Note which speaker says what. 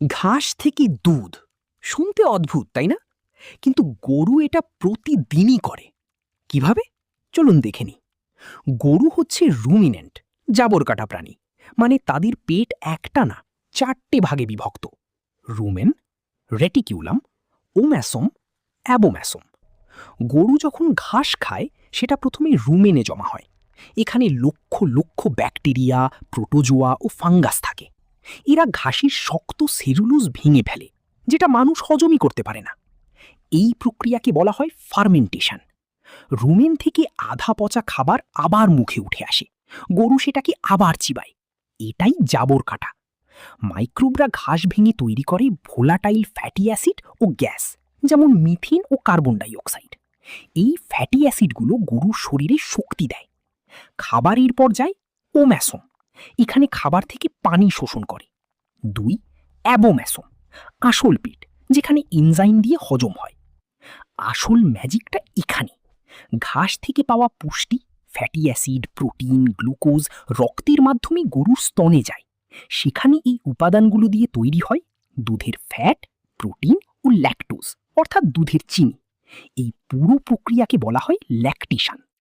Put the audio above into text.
Speaker 1: ঘাস থেকে দুধ শুনতে অদ্ভুত, তাই না? কিন্তু গরু এটা প্রতিদিনই করে। কিভাবে? চলুন দেখে নিই। গরু হচ্ছে রুমিনেন্ট, জাবর কাটা প্রাণী। মানে তাদের পেট একটা না, 4টে ভাগে বিভক্ত: রুমেন, রেটিকিউলাম, ওম্যাসম, অ্যাবোম্যাসম। গরু যখন ঘাস খায় সেটা প্রথমে রুমেনে জমা হয়। এখানে লক্ষ লক্ষ ব্যাকটেরিয়া, প্রোটোজোয়া ও ফাঙ্গাস থাকে। এরা ঘাসের শক্ত সেলুলোজ ভেঙে ফেলে, যেটা মানুষ হজমই করতে পারে না। এই প্রক্রিয়াকে বলা হয় ফার্মেন্টেশন। রুমেন থেকে আধা পচা খাবার আবার মুখে উঠে আসে, গরু সেটাকে আবার চিবায়। এটাই জাবর কাটা। মাইক্রোবরা ঘাস ভেঙে তৈরি করে ভোলাটাইল ফ্যাটি অ্যাসিড ও গ্যাস, যেমন মিথেন ও কার্বন ডাই অক্সাইড। এই ফ্যাটি অ্যাসিডগুলো গরুর শরীরে শক্তি দেয়। খাবারের পর যায় ওম্যাসম, এখানে খাবার থেকে পানি শোষণ করে। 2. অ্যাবোম্যাসম, আসল পেট, যেখানে এনজাইম দিয়ে হজম হয়। আসল ম্যাজিকটা এখানে। ঘাস থেকে পাওয়া পুষ্টি, ফ্যাটি অ্যাসিড, প্রোটিন, গ্লুকোজ রক্তের মাধ্যমে গরুর স্তনে যায়। সেখানে এই উপাদানগুলো দিয়ে তৈরি হয় দুধের ফ্যাট, প্রোটিন ও ল্যাকটোজ, অর্থাৎ দুধের চিনি। এই পুরো প্রক্রিয়াকে বলা হয় ল্যাকটেশন।